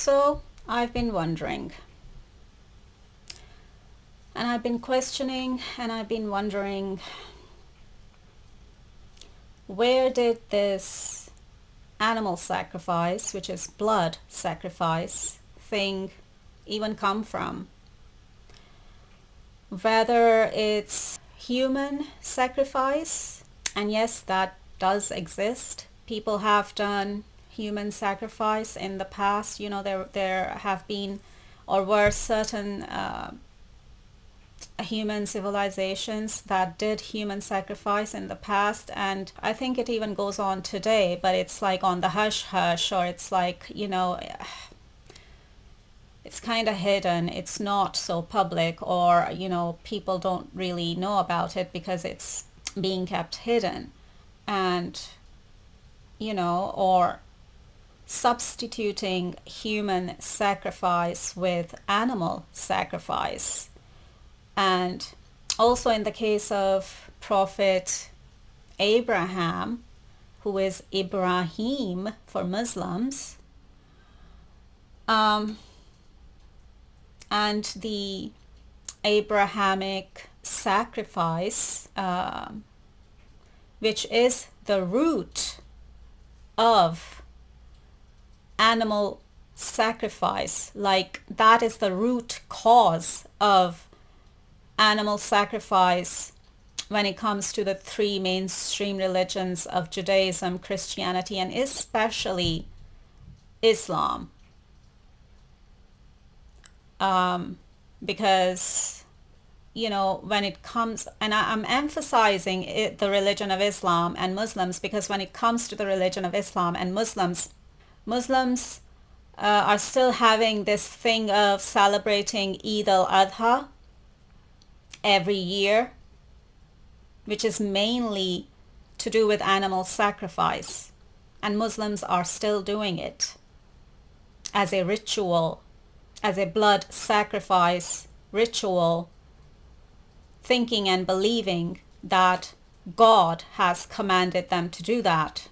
So I've been wondering, and I've been questioning, and I've been wondering, where did this animal sacrifice, which is blood sacrifice thing, even come from? Whether it's human sacrifice, and yes, that does exist. People have done human sacrifice in the past. You know, there have been or were certain human civilizations that did human sacrifice in the past, and I think it even goes on today, but it's like on the hush hush, or it's like, you know, it's kind of hidden. It's not so public, or, you know, people don't really know about it because it's being kept hidden. And, you know, or substituting human sacrifice with animal sacrifice. And also in the case of Prophet Abraham, who is Ibrahim for Muslims, and the Abrahamic sacrifice, which is the root of animal sacrifice. Like, that is the root cause of animal sacrifice when it comes to the three mainstream religions of Judaism, Christianity, and especially Islam. Because, you know, when it comes, and I'm emphasizing the religion of Islam and Muslims, because when it comes to the religion of Islam and Muslims are still having this thing of celebrating Eid al-Adha every year, which is mainly to do with animal sacrifice. And Muslims are still doing it as a ritual, as a blood sacrifice ritual, thinking and believing that God has commanded them to do that.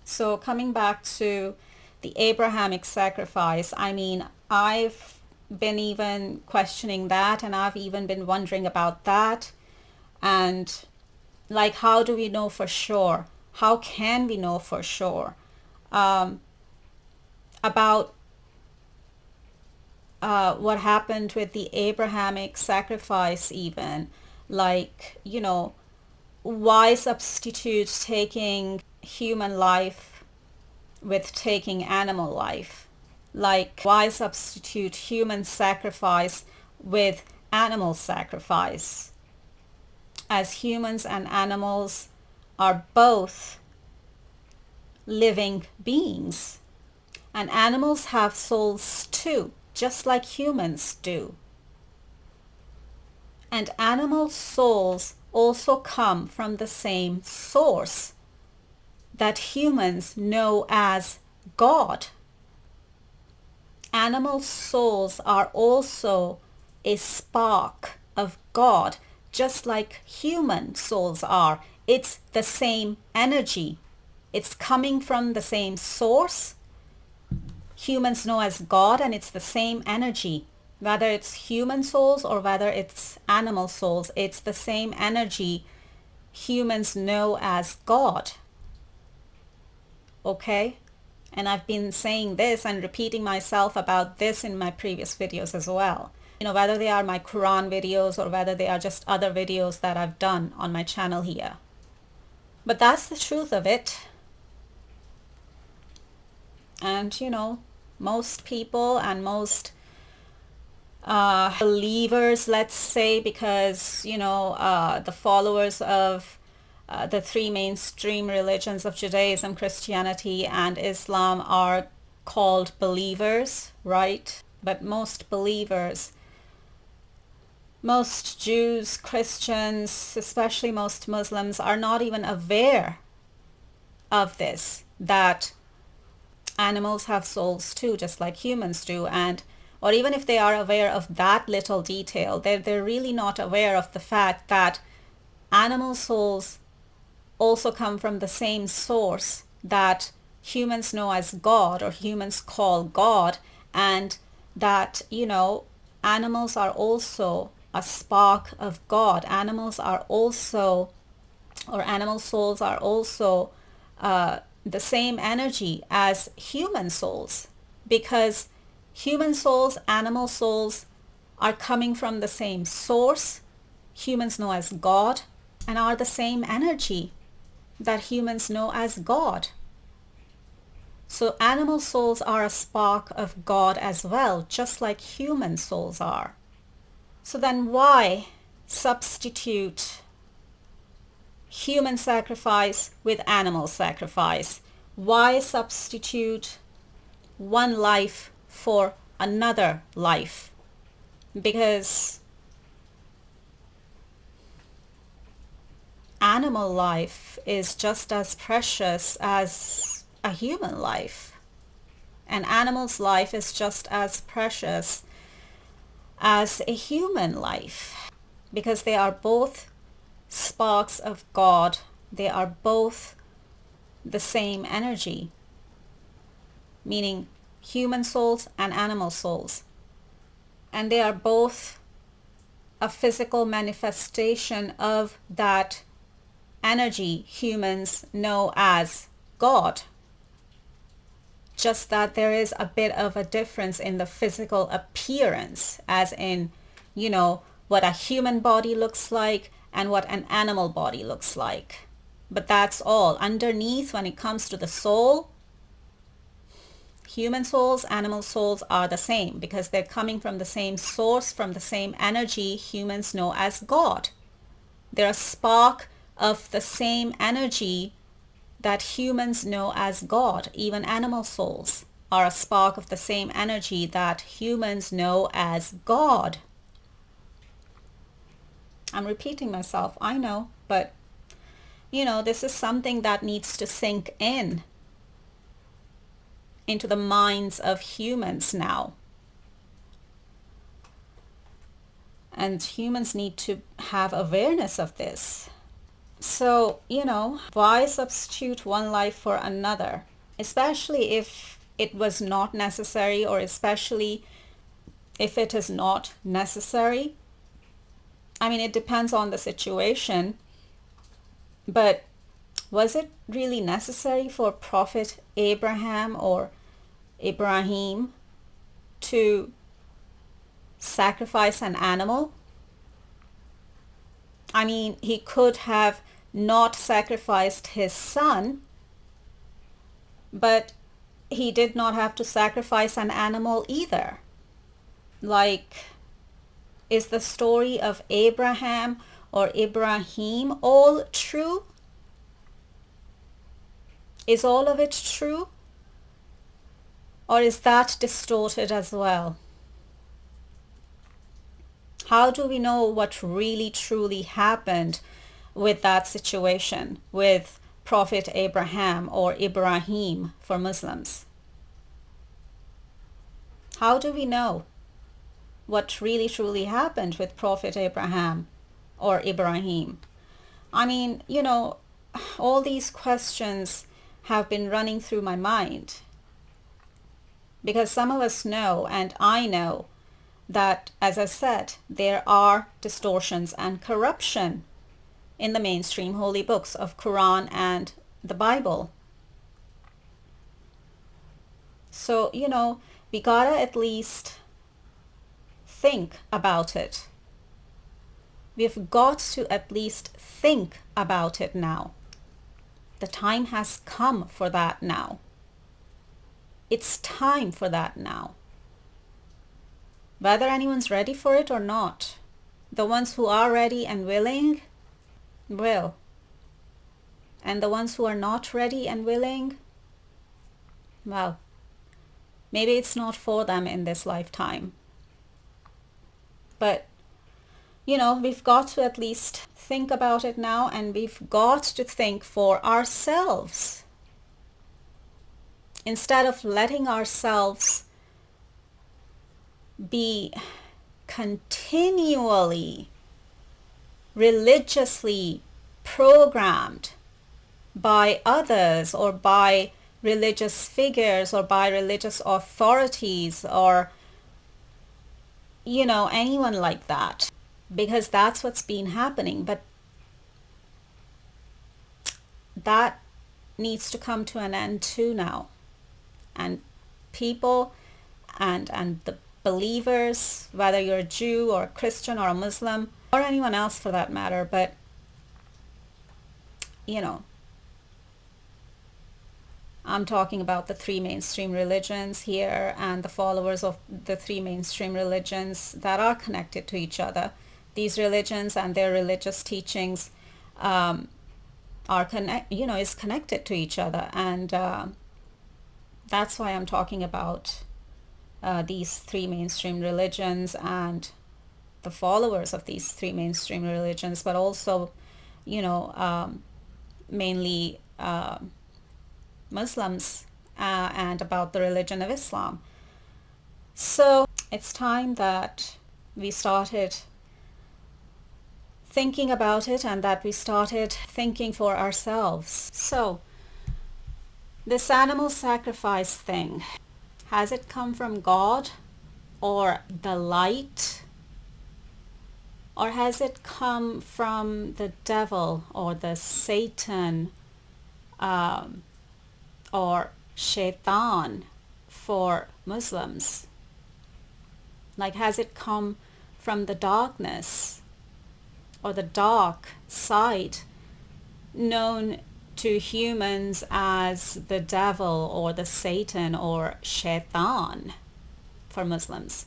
So coming back to the Abrahamic sacrifice, I mean, I've been even questioning that, and I've even been wondering about that. And like, how do we know for sure? How can we know for sure about what happened with the Abrahamic sacrifice even? Like, you know, why substitute taking human life with taking animal life? Like, why substitute human sacrifice with animal sacrifice? As humans and animals are both living beings, and animals have souls too, just like humans do. And animal souls also come from the same source that humans know as God. Animal souls are also a spark of God, just like human souls are. It's the same energy. It's coming from the same source. Humans know as God, and it's the same energy. Whether it's human souls or whether it's animal souls, it's the same energy humans know as God. Okay? And I've been saying this and repeating myself about this in my previous videos as well. You know, whether they are my Quran videos or whether they are just other videos that I've done on my channel here. But that's the truth of it. And, you know, most people and most believers, let's say, because, you know, the followers of the three mainstream religions of Judaism, Christianity, and Islam are called believers, right? But most believers, most Jews, Christians, especially most Muslims, are not even aware of this, that animals have souls too, just like humans do. And or even if they are aware of that little detail, they're really not aware of the fact that animal souls also come from the same source that humans know as God, or humans call God, and that, animals are also a spark of God. Animal souls are also the same energy as human souls, because human souls, animal souls are coming from the same source humans know as God, and are the same energy that humans know as God. So animal souls are a spark of God as well, just like human souls are. So then why substitute human sacrifice with animal sacrifice? Why substitute one life for another life? Because animal life is just as precious as a human life, and animal's life is just as precious as a human life, because they are both sparks of God. They are both the same energy, meaning human souls and animal souls, and they are both a physical manifestation of that energy humans know as God. Just that there is a bit of a difference in the physical appearance, as in, what a human body looks like and what an animal body looks like. But that's all. Underneath, when it comes to the soul, human souls, animal souls are the same, because they're coming from the same source, from the same energy humans know as God. They're a spark of the same energy that humans know as God. Even animal souls are a spark of the same energy that humans know as God. I'm repeating myself, I know, but this is something that needs to sink into the minds of humans now. And humans need to have awareness of this. So, why substitute one life for another? Especially if it was not necessary, or especially if it is not necessary. I mean, it depends on the situation. But was it really necessary for Prophet Abraham or Ibrahim to sacrifice an animal? I mean, he could have not sacrificed his son, but he did not have to sacrifice an animal either. Like, is the story of Abraham or Ibrahim all true? Is all of it true? Or is that distorted as well? How do we know what really truly happened with that situation with Prophet Abraham or Ibrahim for Muslims? How do we know what really truly happened with Prophet Abraham or Ibrahim? I mean, all these questions have been running through my mind, because some of us know, and I know, that, as I said, there are distortions and corruption in the mainstream holy books of Quran and the Bible. So, we gotta at least think about it. We've got to at least think about it now. The time has come for that now. It's time for that now. Whether anyone's ready for it or not, the ones who are ready and willing will. And the ones who are not ready and willing, well, maybe it's not for them in this lifetime. But, we've got to at least think about it now, and we've got to think for ourselves. Instead of letting ourselves be continually, religiously programmed by others or by religious figures or by religious authorities or, anyone like that, because that's what's been happening. But that needs to come to an end too now. And people and the believers, whether you're a Jew or a Christian or a Muslim or anyone else for that matter, but I'm talking about the three mainstream religions here and the followers of the three mainstream religions that are connected to each other. These religions and their religious teachings is connected to each other, and that's why I'm talking about these three mainstream religions and the followers of these three mainstream religions, but also, mainly Muslims and about the religion of Islam. So it's time that we started thinking about it and that we started thinking for ourselves. So this animal sacrifice thing, has it come from God or the light? Or has it come from the devil or the Satan or shaitan for Muslims? Like, has it come from the darkness or the dark side known to humans as the devil or the Satan or shaitan for Muslims?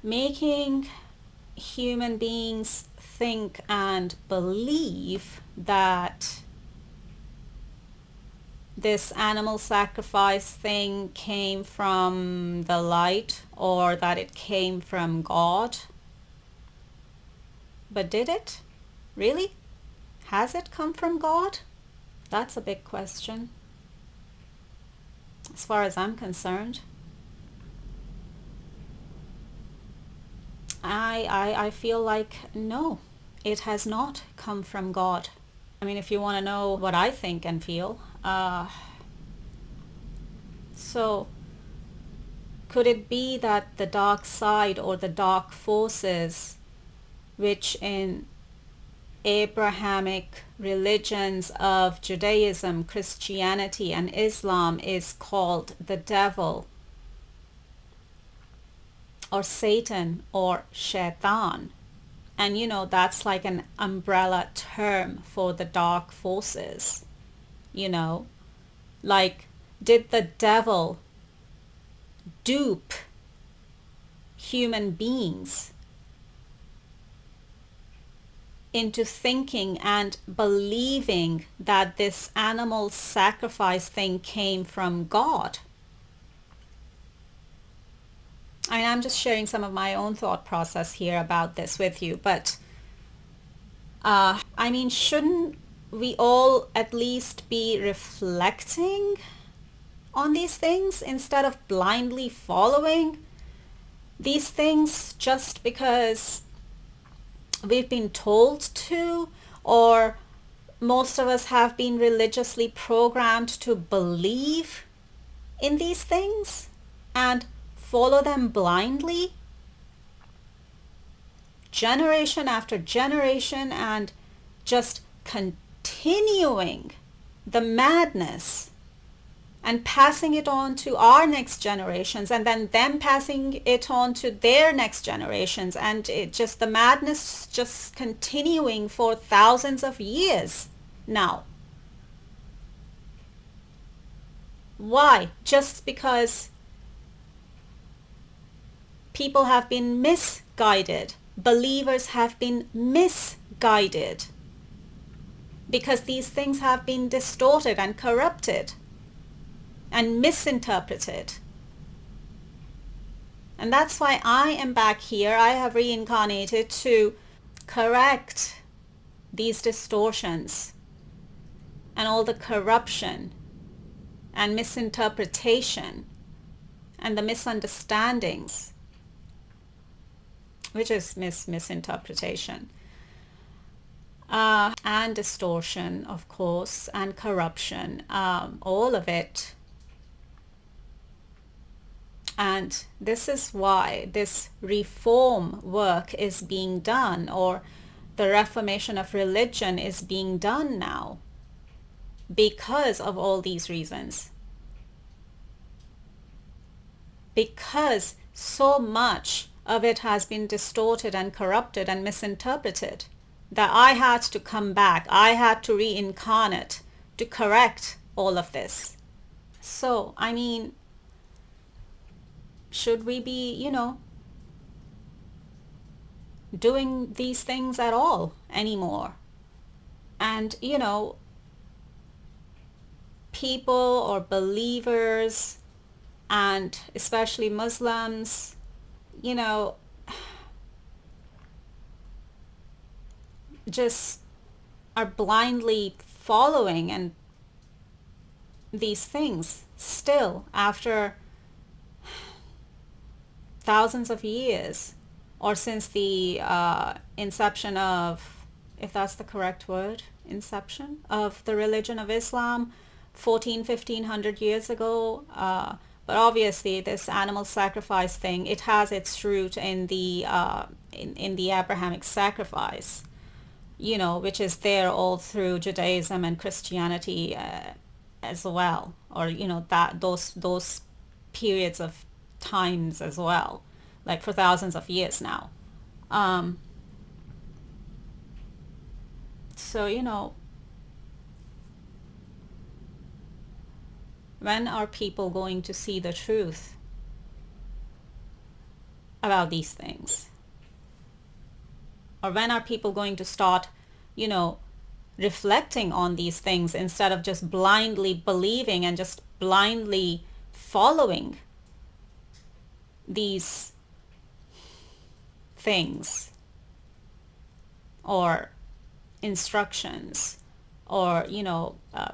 Making human beings think and believe that this animal sacrifice thing came from the light or that it came from God. But did it? Really? Has it come from God? That's a big question, as far as I'm concerned. I feel like no, it has not come from God. I mean, if you want to know what I think and feel, so could it be that the dark side or the dark forces, which in Abrahamic religions of Judaism, Christianity, and Islam is called the devil, or Satan, or shaitan, and that's like an umbrella term for the dark forces, like, did the devil dupe human beings into thinking and believing that this animal sacrifice thing came from God? I mean, I'm just sharing some of my own thought process here about this with you, but I mean, shouldn't we all at least be reflecting on these things instead of blindly following these things just because we've been told to, or most of us have been religiously programmed to believe in these things and follow them blindly, generation after generation, and just continuing the madness and passing it on to our next generations, and then them passing it on to their next generations, and the madness just continuing for thousands of years now. Why? Just because people have been misguided. Believers have been misguided because these things have been distorted and corrupted and misinterpreted. And that's why I am back here. I have reincarnated to correct these distortions and all the corruption and misinterpretation and the misunderstandings, which is misinterpretation. and distortion, of course, and corruption, all of it. And this is why this reform work is being done, or the reformation of religion is being done now, because of all these reasons. Because so much of it has been distorted and corrupted and misinterpreted that I had to come back. I had to reincarnate to correct all of this. So, I mean, should we be, doing these things at all anymore? And, people or believers, and especially Muslims, just are blindly following and these things still after thousands of years, or since the inception of, if that's the correct word, inception of the religion of Islam 1500 years ago. But obviously this animal sacrifice thing, it has its root in the in the Abrahamic sacrifice, which is there all through Judaism and Christianity as well, or that those periods of times as well, like for thousands of years now. So when are people going to see the truth about these things? Or when are people going to start, reflecting on these things instead of just blindly believing and just blindly following these things or instructions, or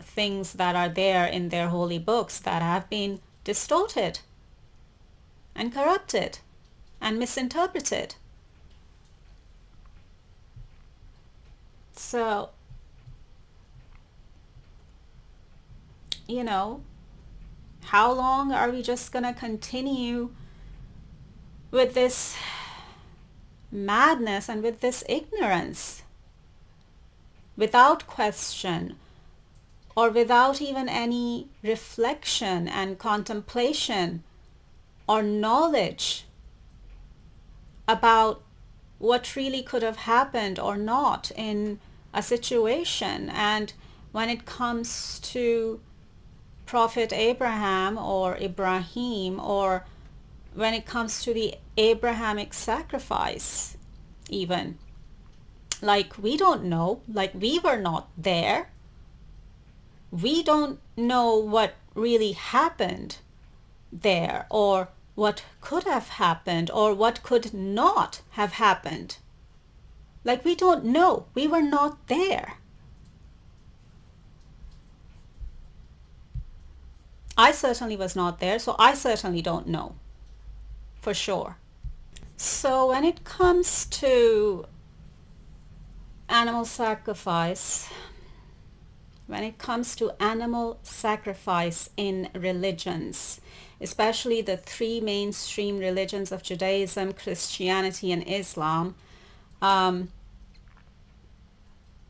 things that are there in their holy books that have been distorted and corrupted and misinterpreted? So, how long are we just gonna continue with this madness and with this ignorance, without question, or without even any reflection and contemplation or knowledge about what really could have happened or not in a situation? And when it comes to Prophet Abraham or Ibrahim, or when it comes to the Abrahamic sacrifice, even, like, we don't know, like, we were not there. We don't know what really happened there, or what could have happened, or what could not have happened. Like, we don't know. We were not there. I certainly was not there, so I certainly don't know for sure. So when it comes to animal sacrifice, when it comes to animal sacrifice in religions, especially the three mainstream religions of Judaism, Christianity, and Islam, I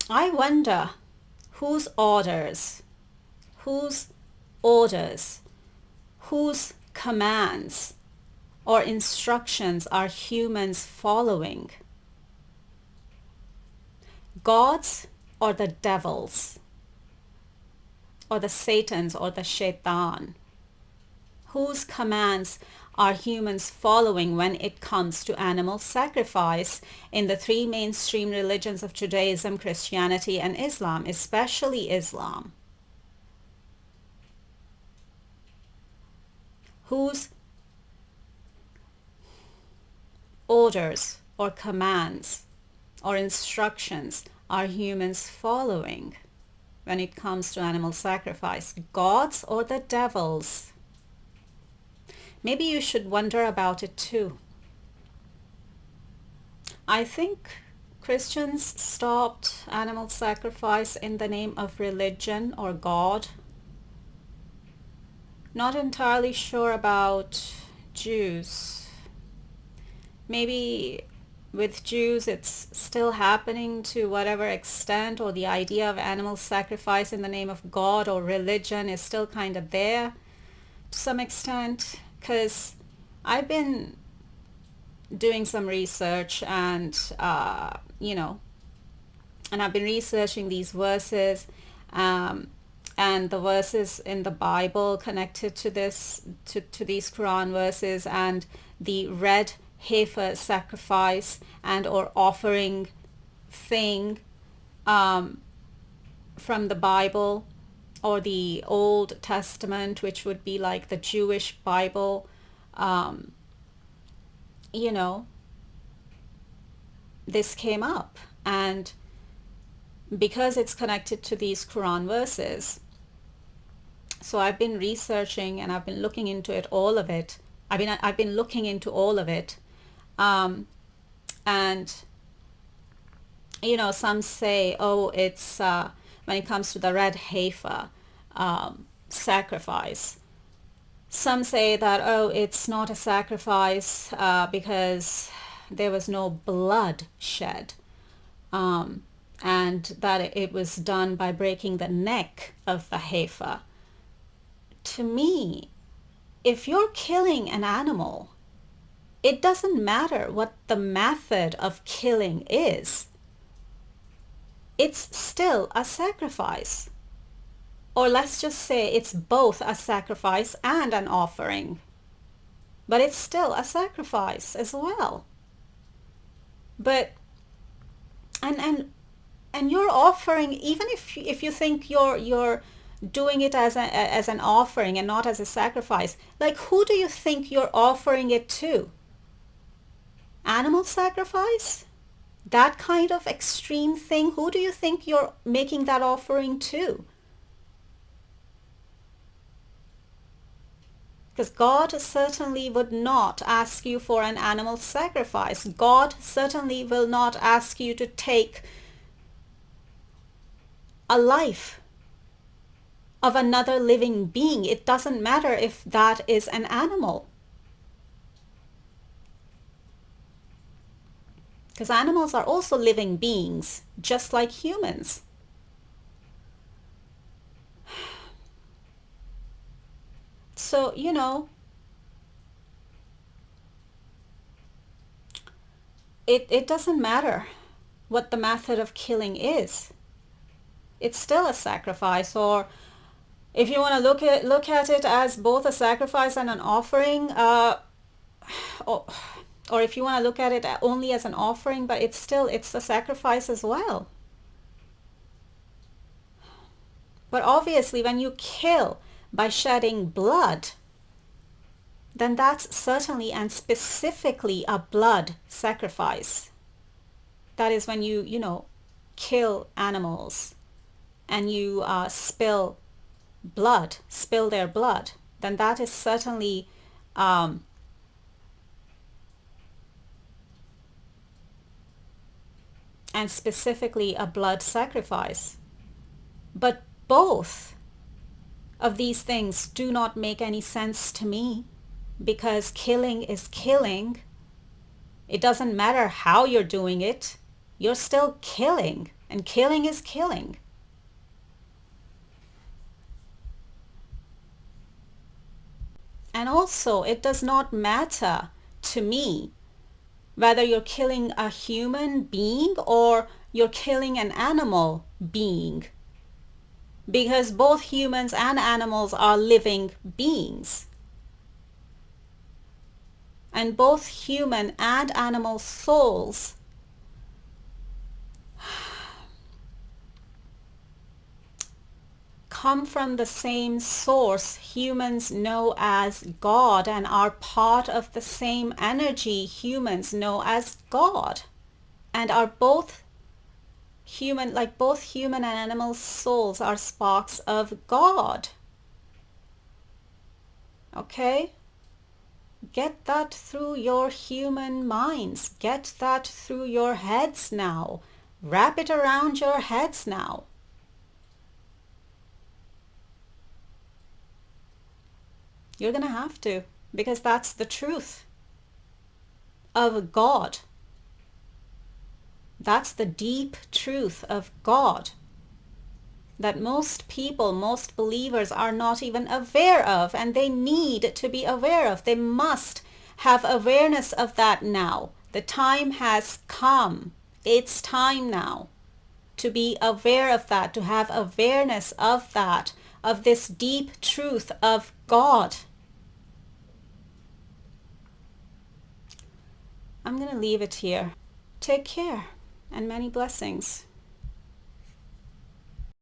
wonder whose orders, whose commands or instructions are humans following? God's or the devil's, or the Satan's or the shaitan? Whose commands are humans following when it comes to animal sacrifice in the three mainstream religions of Judaism, Christianity, and Islam, especially Islam? Whose orders or commands or instructions are humans following when it comes to animal sacrifice? God's or the devil's? Maybe you should wonder about it too. I think Christians stopped animal sacrifice in the name of religion or God. Not entirely sure about Jews. Maybe with Jews it's still happening to whatever extent, or the idea of animal sacrifice in the name of God or religion is still kind of there to some extent, because I've been doing some research and and I've been researching these verses, and the verses in the Bible connected to this, to these Quran verses, and the red heifer sacrifice and or offering thing from the Bible or the Old Testament, which would be like the Jewish Bible. This came up, and because it's connected to these Quran verses, so I've been researching and I've been looking into it, all of it. I've been looking into all of it, and some say, oh, it's when it comes to the red heifer sacrifice. Some say that, oh, it's not a sacrifice because there was no blood shed, and that it was done by breaking the neck of the heifer. To me, if you're killing an animal, it doesn't matter what the method of killing is. It's still a sacrifice. Or let's just say it's both a sacrifice and an offering. But it's still a sacrifice as well. But and you're offering, even if you think you're doing it as an offering and not as a sacrifice, like, who do you think you're offering it to? Animal sacrifice? That kind of extreme thing? Who do you think you're making that offering to? Because God certainly would not ask you for an animal sacrifice. God certainly will not ask you to take a life of another living being. It doesn't matter if that is an animal. Because animals are also living beings, just like humans. So, it doesn't matter what the method of killing is. It's still a sacrifice. Or if you want to look at it as both a sacrifice and an offering, or if you want to look at it only as an offering, but it's a sacrifice as well. But obviously when you kill by shedding blood, then that's certainly and specifically a blood sacrifice. That is when you kill animals and you spill their blood, then that is certainly and specifically a blood sacrifice. But both of these things do not make any sense to me, because killing is killing. It doesn't matter how you're doing it, you're still killing, and killing is killing. And also, it does not matter to me whether you're killing a human being or you're killing an animal being, because both humans and animals are living beings. And both human and animal souls come from the same source humans know as God, and are part of the same energy humans know as God, and are both human, like both human and animal souls are sparks of God. Okay? Get that through your human minds. Get that through your heads now. Wrap it around your heads now. You're going to have to, because that's the truth of God. That's the deep truth of God that most people, most believers are not even aware of, and they need to be aware of. They must have awareness of that now. The time has come. It's time now to be aware of that, to have awareness of that, of this deep truth of God. I'm going to leave it here. Take care and many blessings.